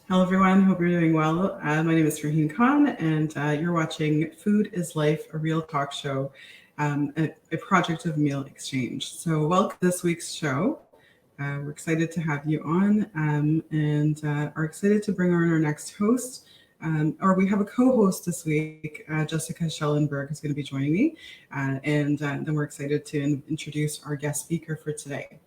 Hello, everyone. Hope you're doing well. My name is Raheen Khan, and you're watching Food is Life, a real talk show, a project of Meal Exchange. So, welcome to this week's show. We're excited to have you on and are excited to bring on our next host. Or we have a co-host this week. Jessica Schellenberg is going to be joining me, and then we're excited to introduce our guest speaker for today.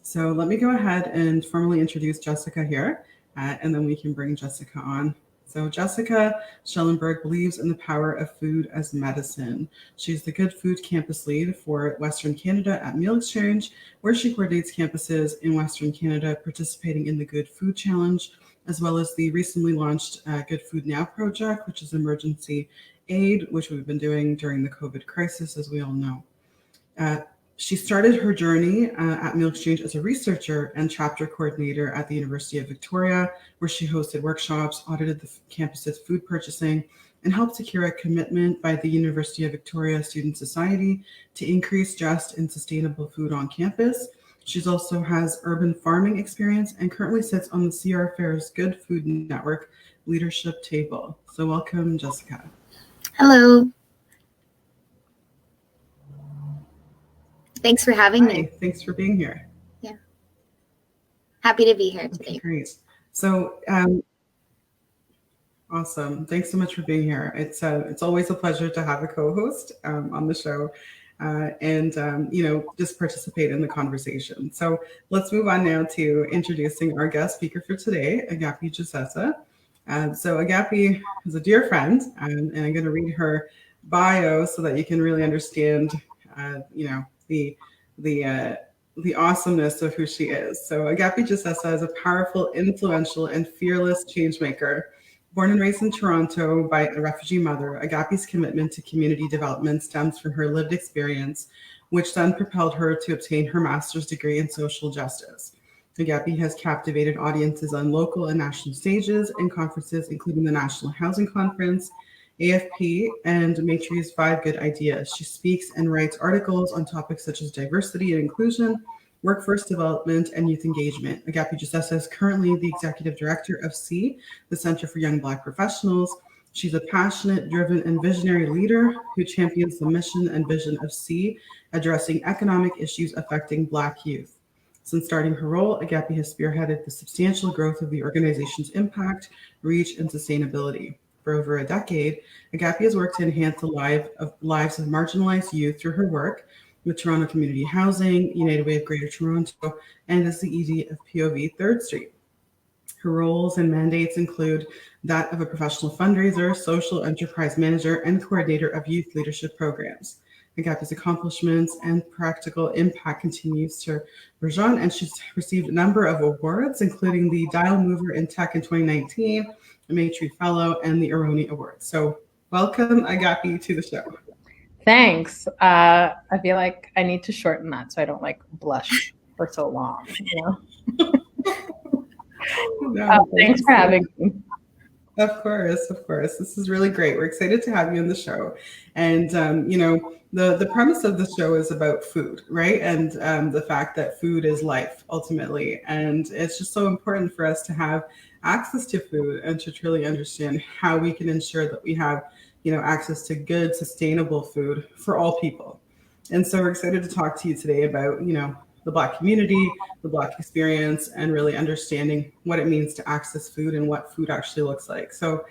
So let me go ahead and formally introduce Jessica here, and then we can bring Jessica on. So Jessica Schellenberg believes in the power of food as medicine. She's the Good Food Campus Lead for Western Canada at Meal Exchange, where she coordinates campuses in Western Canada participating in the Good Food Challenge, as well as the recently launched Good Food Now project, which is emergency aid, which we've been doing during the COVID crisis, as we all know. Uh, she started her journey at Meal Exchange as a researcher and chapter coordinator at the University of Victoria, where she hosted workshops, audited the campus's food purchasing, and helped secure a commitment by the University of Victoria Student Society to increase just and sustainable food on campus. She also has urban farming experience and currently sits on the CR Fair's Good Food Network leadership table. So welcome, Jessica. Hello. Thanks for having me. Thanks for being here. Yeah. Happy to be here today. Okay, great. So, awesome. Thanks so much for being here. It's always a pleasure to have a co-host on the show, and just participate in the conversation. So let's move on now to introducing our guest speaker for today, Agapi Gessesse. So Agapi is a dear friend, and I'm going to read her bio so that you can really understand, the awesomeness of who she is. So Agapi Gessesse is a powerful, influential, and fearless changemaker. Born and raised in Toronto by a refugee mother, Agapi's commitment to community development stems from her lived experience, which then propelled her to obtain her master's degree in social justice. Agapi has captivated audiences on local and national stages and conferences, including the National Housing Conference, AFP, and Maitre's 5 Good Ideas. She speaks and writes articles on topics such as diversity and inclusion, workforce development, and youth engagement. Agapi Gessesse is currently the executive director of C, the Center for Young Black Professionals. She's a passionate, driven, and visionary leader who champions the mission and vision of C, addressing economic issues affecting Black youth. Since starting her role, Agapi has spearheaded the substantial growth of the organization's impact, reach, and sustainability. For over a decade, Agapi has worked to enhance the lives of marginalized youth through her work with Toronto Community Housing, United Way of Greater Toronto, and as the ED of POV 3rd Street. Her roles and mandates include that of a professional fundraiser, social enterprise manager, and coordinator of youth leadership programs. Agapi's accomplishments and practical impact continues to burgeon, and she's received a number of awards, including the Dial Mover in Tech in 2019, the Maitre Fellow, and the Aroni Award. So welcome, Agapi, to the show. Thanks. I feel like I need to shorten that so I don't blush for so long. Thanks for having me. Of course. This is really great. We're excited to have you on the show. And, the premise of the show is about food, right? And the fact that food is life, ultimately. And it's just so important for us to have access to food and to truly understand how we can ensure that we have, access to good, sustainable food for all people. And so we're excited to talk to you today about, the Black community, the Black experience, and really understanding what it means to access food and what food actually looks like. So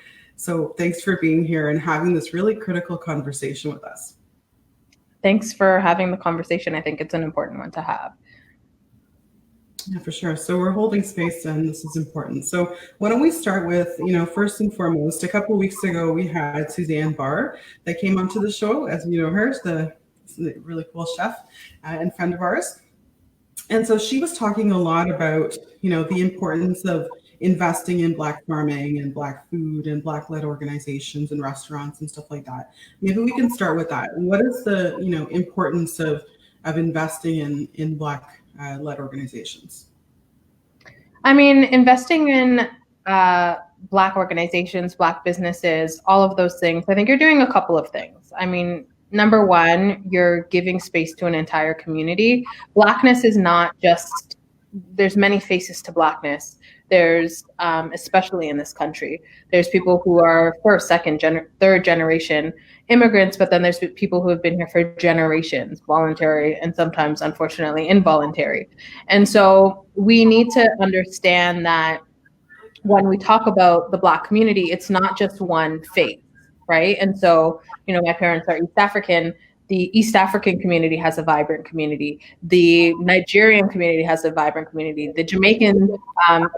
thanks for being here and having this really critical conversation with us. Thanks for having the conversation. I think it's an important one to have. Yeah, for sure. So we're holding space and this is important. So why don't we start with, first and foremost, a couple of weeks ago, we had Suzanne Barr that came onto the show. As you know her, the really cool chef and friend of ours. And so she was talking a lot about, the importance of investing in Black farming and Black food and Black-led organizations and restaurants and stuff like that. Maybe we can start with that. What is the, importance of investing in Black-led organizations? I mean, investing in Black organizations, Black businesses, all of those things, I think you're doing a couple of things. I mean, number one, you're giving space to an entire community. Blackness is not just there's many faces to Blackness. There's, especially in this country, there's people who are first, second, third generation immigrants, but then there's people who have been here for generations, voluntary and sometimes, unfortunately, involuntary. And so we need to understand that when we talk about the Black community, it's not just one face, right? And so, my parents are East African. The East African community has a vibrant community. The Nigerian community has a vibrant community. The Jamaican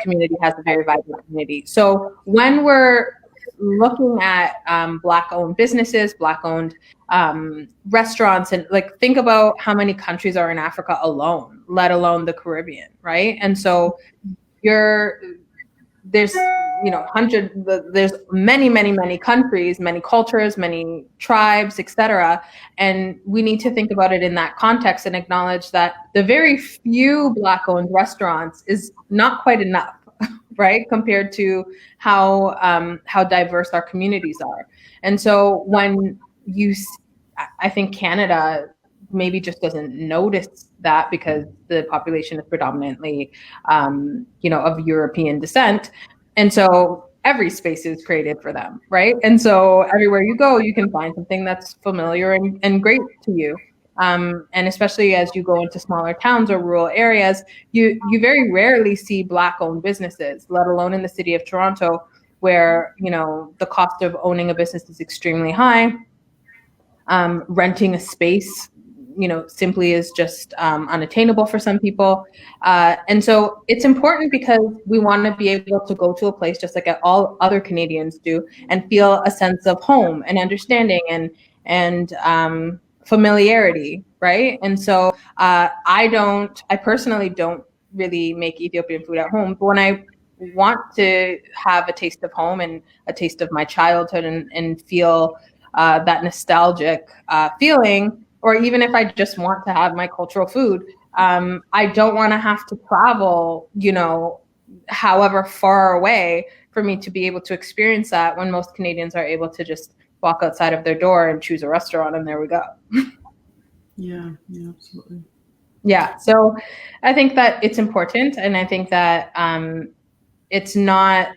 community has a very vibrant community. So when we're looking at Black-owned businesses, Black-owned restaurants, and think about how many countries are in Africa alone, let alone the Caribbean, right? And so there's there's many countries, many cultures, many tribes, etc. And we need to think about it in that context and acknowledge that the very few Black-owned restaurants is not quite enough, right? Compared to how diverse our communities are. And so when I think Canada maybe just doesn't notice that because the population is predominantly, of European descent. And so every space is created for them, right? And so everywhere you go, you can find something that's familiar and great to you. And especially as you go into smaller towns or rural areas, you very rarely see Black-owned businesses, let alone in the city of Toronto, where, the cost of owning a business is extremely high. Renting a space, simply is just unattainable for some people. And so it's important because we want to be able to go to a place just like all other Canadians do and feel a sense of home and understanding and familiarity, right? And so I personally don't really make Ethiopian food at home, but when I want to have a taste of home and a taste of my childhood and feel that nostalgic feeling, or even if I just want to have my cultural food, I don't want to have to travel, however far away for me to be able to experience that, when most Canadians are able to just walk outside of their door and choose a restaurant and there we go. Yeah, absolutely. Yeah, so I think that it's important, and I think that it's not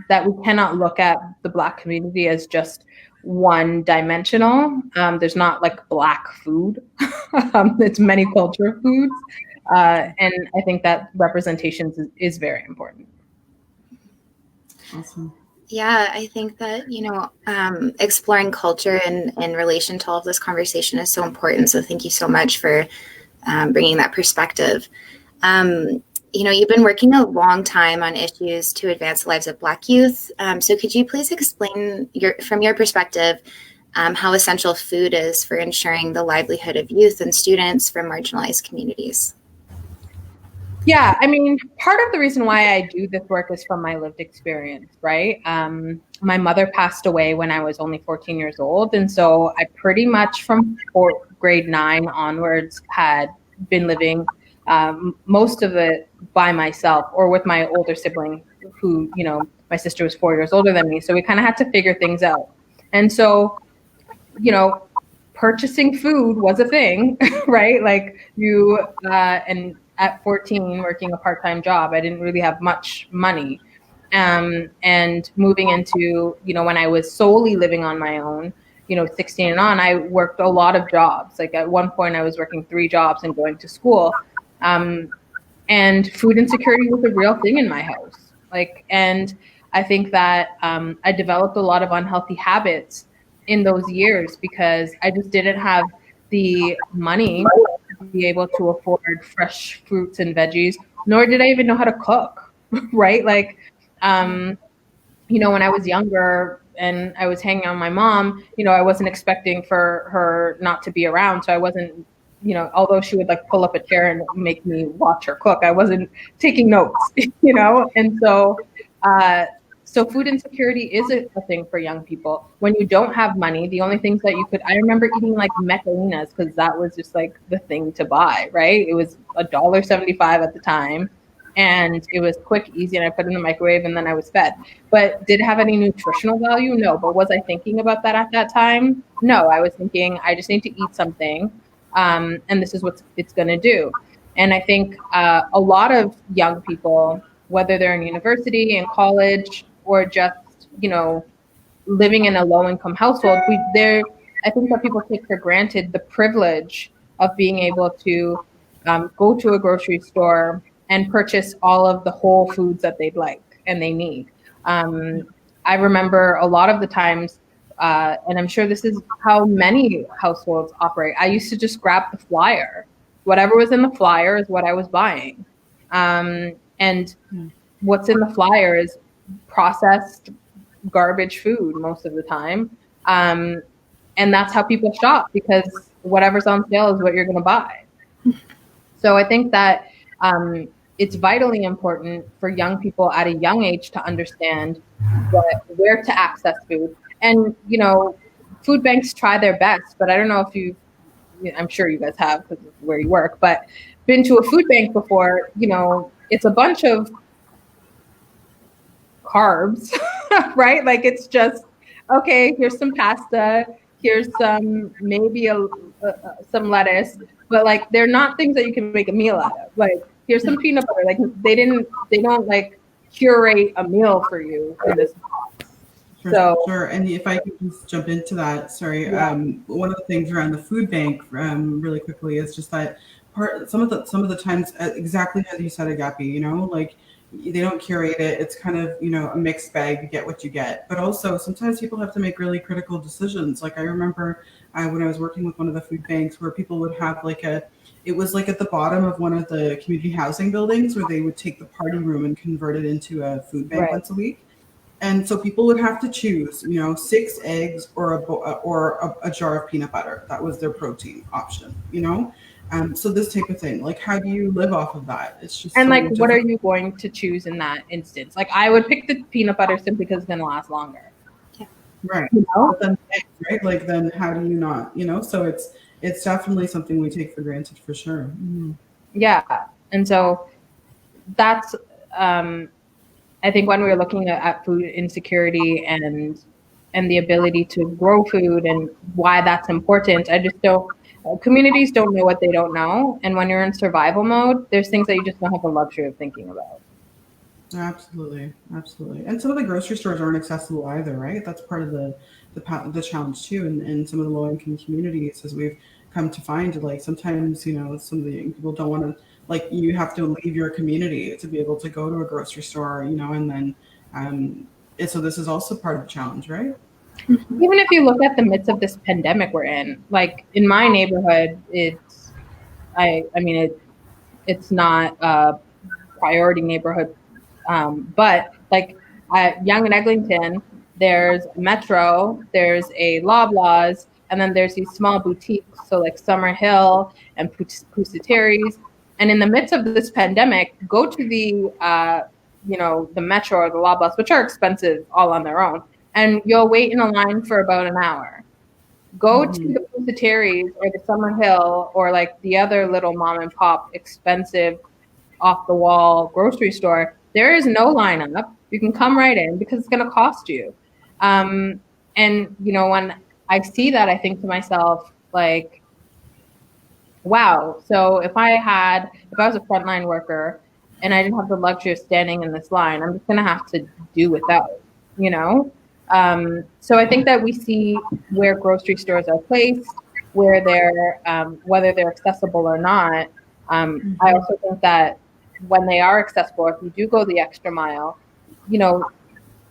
that we cannot look at the Black community as just one-dimensional. There's not Black food. It's many culture foods. And I think that representation is very important. Awesome. Yeah, I think that, exploring culture in relation to all of this conversation is so important. So thank you so much for bringing that perspective. You've been working a long time on issues to advance the lives of Black youth. So could you please explain from your perspective how essential food is for ensuring the livelihood of youth and students from marginalized communities? Yeah, part of the reason why I do this work is from my lived experience, right? My mother passed away when I was only 14 years old. And so I pretty much from grade 9 onwards had been living most of it by myself or with my older sibling who, my sister was 4 years older than me. So we kind of had to figure things out. And so, purchasing food was a thing, right? And at 14, working a part-time job, I didn't really have much money. And moving into, when I was solely living on my own, 16 and on, I worked a lot of jobs. At one point I was working 3 jobs and going to school. And food insecurity was a real thing in my house. And I think that I developed a lot of unhealthy habits in those years because I just didn't have the money to be able to afford fresh fruits and veggies, nor did I even know how to cook, right? When I was younger and I was hanging out with my mom, I wasn't expecting for her not to be around. So I wasn't, although she would pull up a chair and make me watch her cook, I wasn't taking notes, And so, so food insecurity is a thing for young people. When you don't have money, the only things that I remember eating mecalinas because that was just the thing to buy, right? It was $1.75 at the time. And it was quick, easy, and I put it in the microwave and then I was fed. But did it have any nutritional value? No. But was I thinking about that at that time? No, I was thinking I just need to eat something. And this is what it's going to do. And I think a lot of young people, whether they're in university, in college, or just, living in a low income household, I think that people take for granted the privilege of being able to go to a grocery store and purchase all of the whole foods that they'd like and they need. I remember a lot of the times, and I'm sure this is how many households operate. I used to just grab the flyer. Whatever was in the flyer is what I was buying. And what's in the flyer is processed garbage food most of the time. And that's how people shop, because whatever's on sale is what you're going to buy. So I think that it's vitally important for young people at a young age to understand where to access food. And, food banks try their best, but I don't know if I'm sure you guys have because of where you work, but been to a food bank before, it's a bunch of carbs, right? Like it's just, okay, here's some pasta, here's maybe some lettuce, but like they're not things that you can make a meal out of. Like here's some peanut butter. Like they don't like curate a meal for you in this box. Sure. And if I could just jump into that, sorry. Yeah. One of the things around the food bank, really quickly, is just that some of the times, exactly as you said, Agapi, like they don't curate it. It's kind of, a mixed bag. You get what you get. But also sometimes people have to make really critical decisions. Like I remember when I was working with one of the food banks where people would have it was like at the bottom of one of the community housing buildings where they would take the party room and convert it into a food bank once a week. And so people would have to choose, 6 eggs or a jar of peanut butter. That was their protein option, So this type of thing, like, how do you live off of that? It's just and like, what are you going to choose in that instance? Like, I would pick the peanut butter simply because it's going to last longer. Yeah. Right. But then, right. Like, then how do you not? So it's definitely something we take for granted for sure. Mm-hmm. Yeah, and so that's. I think when we're looking at food insecurity and the ability to grow food and why that's important, communities don't know what they don't know. And when you're in survival mode, there's things that you just don't have the luxury of thinking about. Absolutely. Absolutely. And some of the grocery stores aren't accessible either, right? That's part of the challenge too. In some of the low income communities, as we've come to find, like sometimes, some of the young people don't want to, like you have to leave your community to be able to go to a grocery store, and then, so this is also part of the challenge, right? Even if you look at the midst of this pandemic we're in, like in my neighborhood, it's not a priority neighborhood, but like at Yonge and Eglinton, there's Metro, there's a Loblaws, and then there's these small boutiques, so like Summer Hill and Pusateri's. And in the midst of this pandemic, go to the Metro or the Loblaws, which are expensive all on their own, and you'll wait in a line for about an hour. Go to the Pusateri's or the Summer Hill or like the other little mom and pop expensive off the wall grocery store. There is no lineup. You can come right in because it's going to cost you. And when I see that, I think to myself, like, wow. So if I was a frontline worker and I didn't have the luxury of standing in this line, I'm just going to have to do without, So I think that we see where grocery stores are placed, where whether they're accessible or not. I also think that when they are accessible, if you do go the extra mile,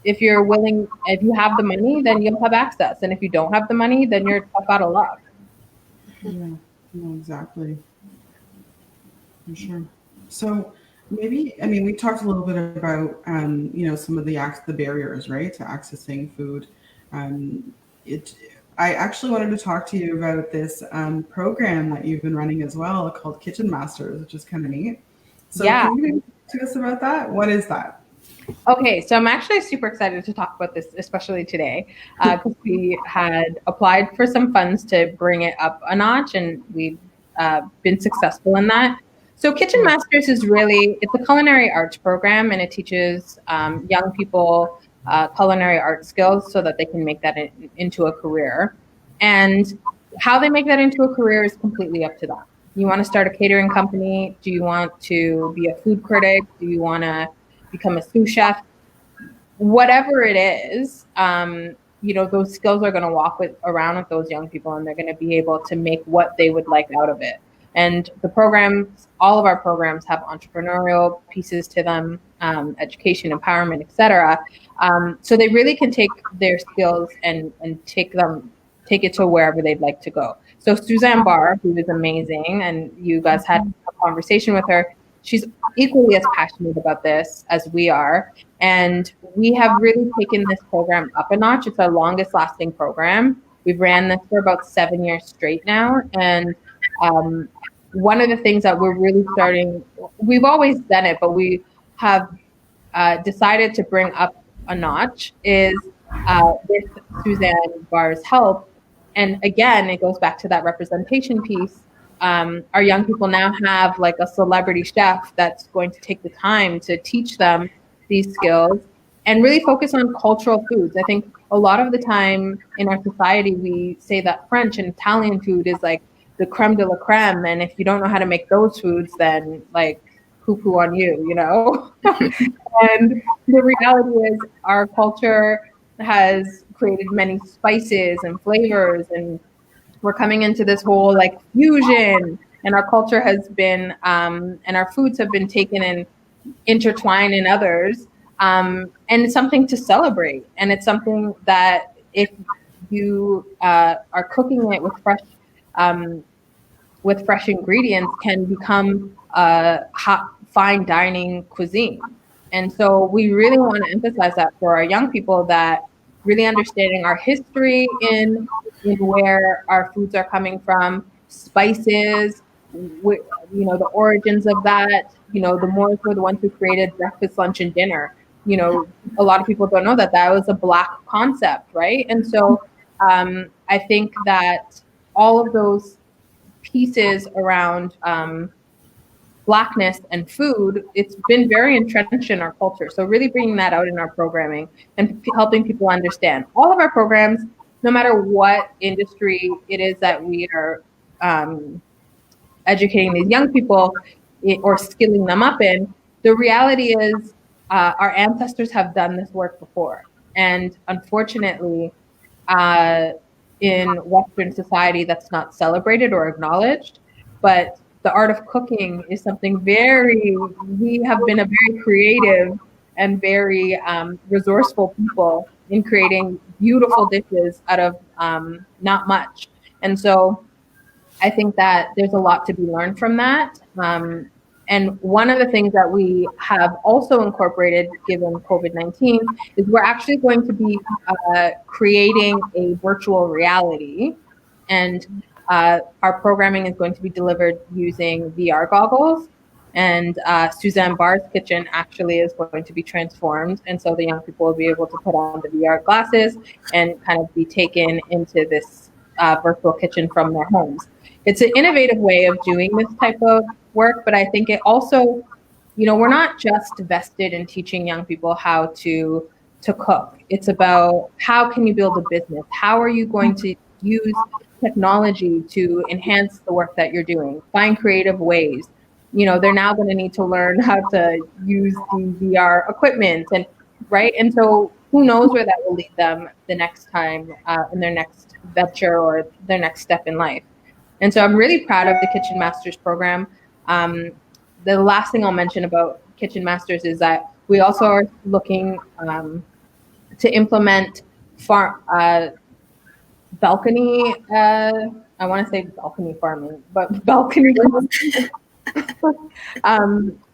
if you're willing, if you have the money, then you'll have access. And if you don't have the money, then you're tough out of luck. Yeah. No, exactly. For sure. So maybe, we talked a little bit about, some of the barriers, right, to accessing food. I actually wanted to talk to you about this program that you've been running as well called Kitchen Masters, which is kind of neat. So can you talk to us about that? What is that? Okay, so I'm actually super excited to talk about this, especially today, because we had applied for some funds to bring it up a notch, and we've been successful in that. So Kitchen Masters it's a culinary arts program, and it teaches young people culinary art skills so that they can make that into a career. And how they make that into a career is completely up to them. you want to start a catering company? Do you want to be a food critic? Do you want to become a sous chef? Whatever it is, those skills are going to walk around with those young people, and they're going to be able to make what they would like out of it. And the programs, all of our programs have entrepreneurial pieces to them, education, empowerment, etc. So they really can take their skills and take it to wherever they'd like to go. So Suzanne Barr, who is amazing, and you guys had a conversation with her, she's equally as passionate about this as we are. And we have really taken this program up a notch. It's our longest lasting program. We've ran this for about 7 years straight now. And one of the things that we're really we've always done it, but we have decided to bring up a notch is with Suzanne Barr's help. And again, it goes back to that representation piece. Our young people now have like a celebrity chef that's going to take the time to teach them these skills and really focus on cultural foods. I think a lot of the time in our society, we say that French and Italian food is like the creme de la creme. And if you don't know how to make those foods, then like poo-poo on you, you know? And the reality is our culture has created many spices and flavors, and we're coming into this whole like fusion, and our culture has been, and our foods have been taken and intertwined in others. And it's something to celebrate. And it's something that if you are cooking it with fresh ingredients can become hot, fine dining cuisine. And so we really want to emphasize that for our young people, that really understanding our history in where our foods are coming from, spices, the origins of that. The Moors were the ones who created breakfast, lunch, and dinner. A lot of people don't know that was a Black concept, right? And so I think that all of those pieces around Blackness and food, it's been very entrenched in our culture. So really bringing that out in our programming and helping people understand all of our programs, no matter what industry it is that we are educating these young people or skilling them up in. The reality is our ancestors have done this work before. And unfortunately, in Western society, that's not celebrated or acknowledged. But the art of cooking is something we have been a very creative and very resourceful people in creating beautiful dishes out of not much. And so I think that there's a lot to be learned from that. And one of the things that we have also incorporated, given COVID-19, is we're actually going to be creating a virtual reality. And our programming is going to be delivered using VR goggles. And Suzanne Barr's kitchen actually is going to be transformed. And so the young people will be able to put on the VR glasses and kind of be taken into this virtual kitchen from their homes. It's an innovative way of doing this type of work, but I think it also, we're not just vested in teaching young people how to cook. It's about how can you build a business? How are you going to use technology to enhance the work that you're doing? Find creative ways. They're now going to need to learn how to use the VR equipment, and right. And so who knows where that will lead them the next time in their next venture or their next step in life. And so I'm really proud of the Kitchen Masters program. The last thing I'll mention about Kitchen Masters is that we also are looking to implement balcony. I want to say balcony farming, but balcony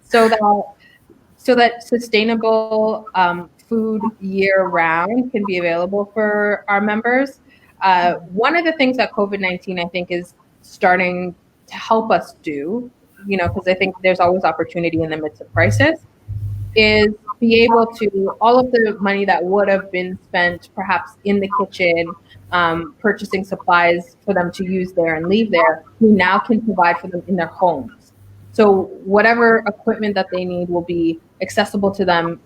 so that sustainable food year round can be available for our members. One of the things that COVID-19, I think, is starting to help us do, because I think there's always opportunity in the midst of crisis, is be able to, all of the money that would have been spent perhaps in the kitchen, purchasing supplies for them to use there and leave there, we now can provide for them in their homes. So whatever equipment that they need will be accessible to them,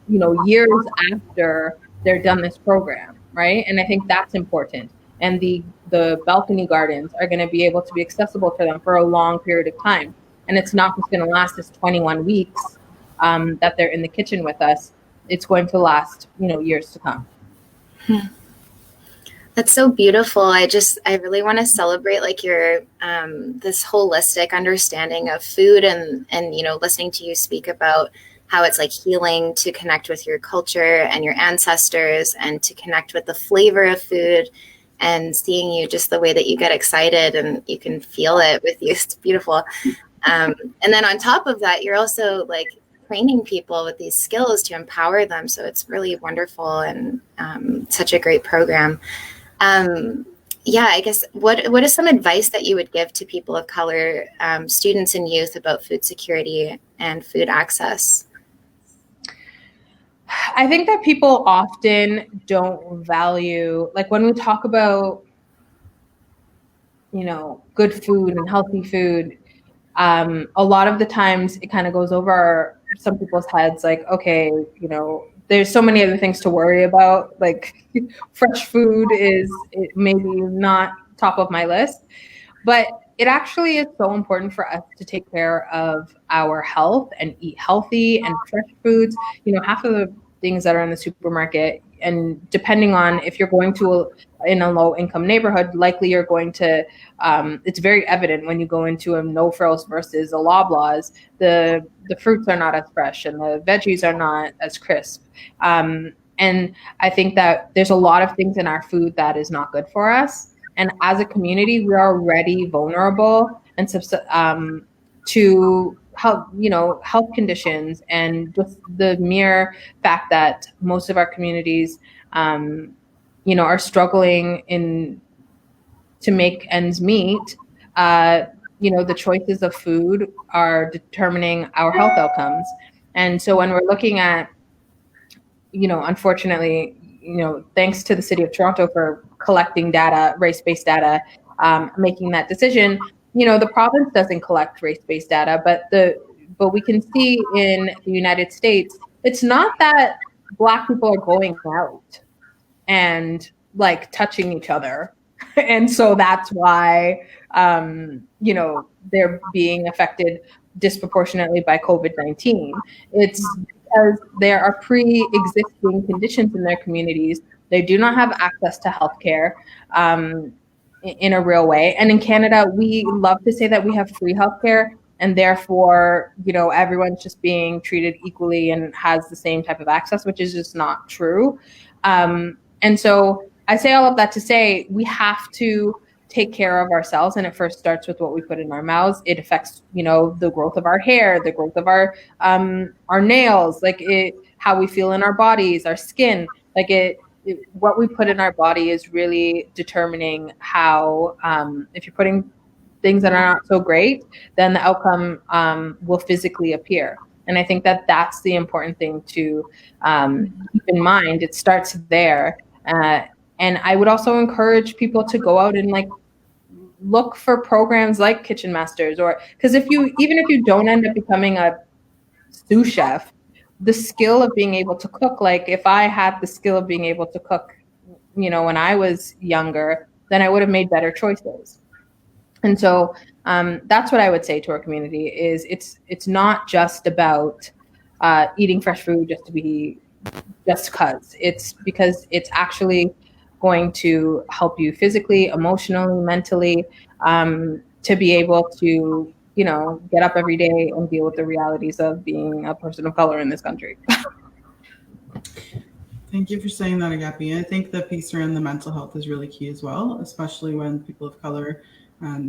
years after they're done this program, right? And I think that's important. and the balcony gardens are going to be able to be accessible for them for a long period of time. And it's not just going to last this 21 weeks that they're in the kitchen with us. It's going to last, years to come. That's so beautiful. I really want to celebrate like your this holistic understanding of food, and listening to you speak about how it's like healing to connect with your culture and your ancestors, and to connect with the flavor of food, and seeing you just the way that you get excited and you can feel it with you. It's beautiful. And then on top of that, you're also like training people with these skills to empower them. So it's really wonderful, and such a great program. I guess what is some advice that you would give to people of color, students and youth, about food security and food access? I think that people often don't value, like when we talk about, good food and healthy food, a lot of the times it kind of goes over some people's heads, like, okay, there's so many other things to worry about. Like fresh food is maybe not top of my list, but it actually is so important for us to take care of our health and eat healthy and fresh foods. Half of the things that are in the supermarket, and depending on if you're going to in a low income neighborhood, likely you're going to, it's very evident when you go into a no frills versus a Loblaws, the fruits are not as fresh and the veggies are not as crisp. And I think that there's a lot of things in our food that is not good for us. And as a community, we're already vulnerable and to health conditions, and just the mere fact that most of our communities, are struggling to make ends meet. The choices of food are determining our health outcomes. And so when we're looking at, unfortunately, thanks to the City of Toronto for collecting data, race-based data, making that decision. The province doesn't collect race-based data, but we can see in the United States, it's not that Black people are going out and like touching each other. And so that's why, they're being affected disproportionately by COVID-19. It's because there are pre-existing conditions in their communities. They do not have access to healthcare in a real way. And in Canada, we love to say that we have free healthcare, and therefore, everyone's just being treated equally and has the same type of access, which is just not true. And so I say all of that to say we have to take care of ourselves, and it first starts with what we put in our mouths. It affects, the growth of our hair, the growth of our nails, how we feel in our bodies, our skin. What we put in our body is really determining how, if you're putting things that are not so great, then the outcome will physically appear. And I think that that's the important thing to keep in mind. It starts there. And I would also encourage people to go out and look for programs like Kitchen Masters, or because even if you don't end up becoming a sous chef, the skill of being able to cook, like if I had the skill of being able to cook, when I was younger, then I would have made better choices. And so that's what I would say to our community is it's not just about eating fresh food just because. It's because it's actually going to help you physically, emotionally, mentally, to be able to, get up every day and deal with the realities of being a person of color in this country. Thank you for saying that, Agapi. I think the piece around the mental health is really key as well, especially when people of color, I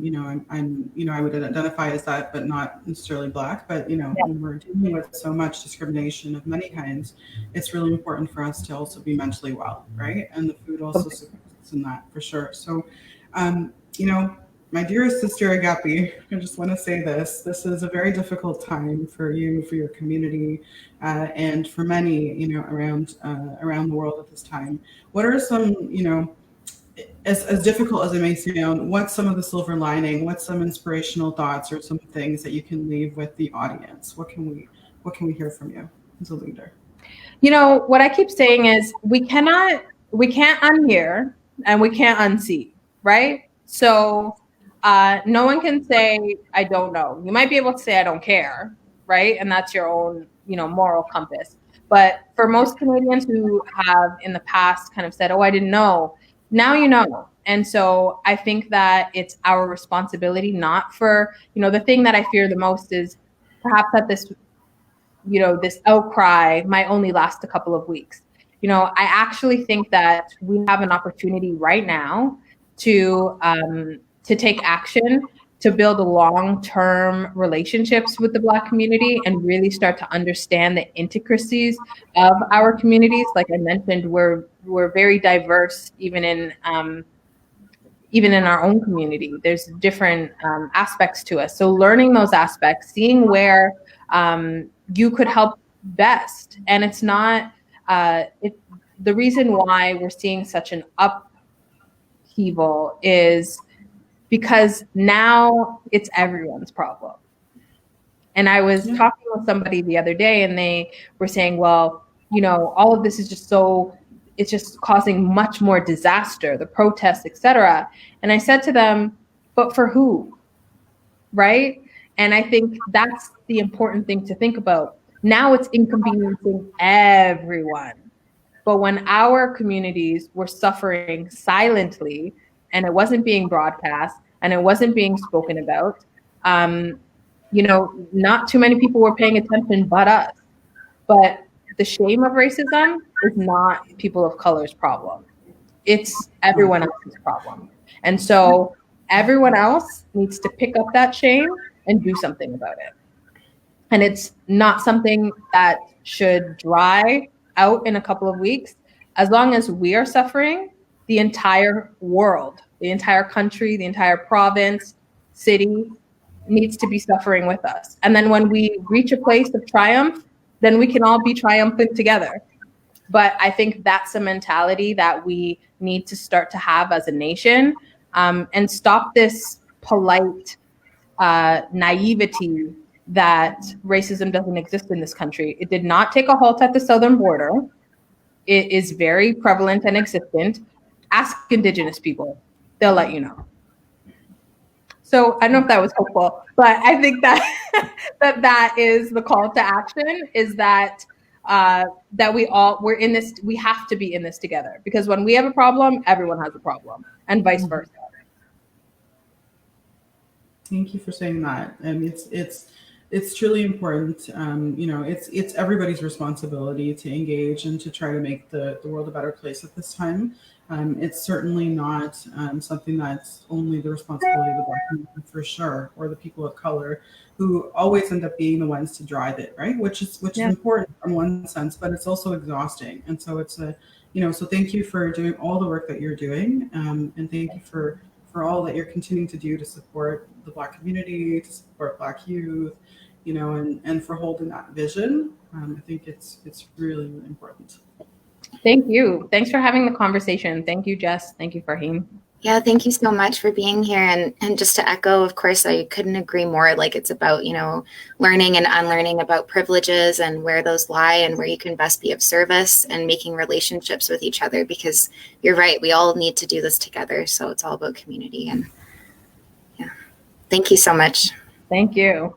would identify as that, but not necessarily Black. But when we're dealing with so much discrimination of many kinds, it's really important for us to also be mentally well, right? And the food also supports in that for sure. So, my dearest sister Agapi, I just want to say this. This is a very difficult time for you, for your community, and for many, around the world at this time. What are some, as difficult as it may sound, what's some of the silver lining? What's some inspirational thoughts or some things that you can leave with the audience? What can we hear from you as a leader? What I keep saying is we can't unhear and we can't unsee, right? So no one can say, I don't know. You might be able to say, I don't care, right? And that's your own, moral compass. But for most Canadians who have in the past kind of said, oh, I didn't know, now you know. And so I think that it's our responsibility, not for, the thing that I fear the most is perhaps that this outcry might only last a couple of weeks. I actually think that we have an opportunity right now to take action, to build long-term relationships with the Black community and really start to understand the intricacies of our communities. Like I mentioned, we're very diverse, even in our own community. There's different aspects to us. So learning those aspects, seeing where you could help best. And it's not, the reason why we're seeing such an upheaval is because now it's everyone's problem. And I was talking with somebody the other day and they were saying, well, all of this is just it's just causing much more disaster, the protests, etc. And I said to them, but for who? Right? And I think that's the important thing to think about. Now it's inconveniencing everyone. But when our communities were suffering silently and it wasn't being broadcast and it wasn't being spoken about, not too many people were paying attention but us. But the shame of racism is not people of color's problem. It's everyone else's problem. And so everyone else needs to pick up that shame and do something about it. And it's not something that should dry out in a couple of weeks. As long as we are suffering, the entire world, the entire country, the entire province, city needs to be suffering with us. And then when we reach a place of triumph, then we can all be triumphant together. But I think that's a mentality that we need to start to have as a nation, and stop this polite naivety that racism doesn't exist in this country. It did not take a halt at the southern border. It is very prevalent and existent. Ask Indigenous people. They'll let you know. So I don't know if that was helpful, but I think that that is the call to action, is that we're in this, we have to be in this together, because when we have a problem, everyone has a problem, and vice versa. Thank you for saying that. And it's truly important. It's everybody's responsibility to engage and to try to make the world a better place at this time. It's certainly not something that's only the responsibility of the Black community, for sure, or the people of color, who always end up being the ones to drive it, right? Which is important in one sense, but it's also exhausting. And so it's so thank you for doing all the work that you're doing, and thank you for all that you're continuing to do to support the Black community, to support Black youth, and for holding that vision. I think it's really, really important. Thank you. Thanks for having the conversation. Thank you, Jess. Thank you, Farheen. Yeah, thank you so much for being here. And just to echo, of course, I couldn't agree more. Like, it's about, learning and unlearning about privileges and where those lie and where you can best be of service, and making relationships with each other, because you're right, we all need to do this together. So it's all about community. And yeah, thank you so much. Thank you.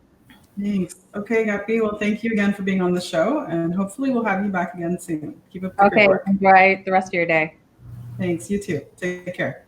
Thanks. Okay, Agapi. Well, thank you again for being on the show, and hopefully we'll have you back again soon. Keep up the good work. Enjoy the rest of your day. Thanks. You too. Take care.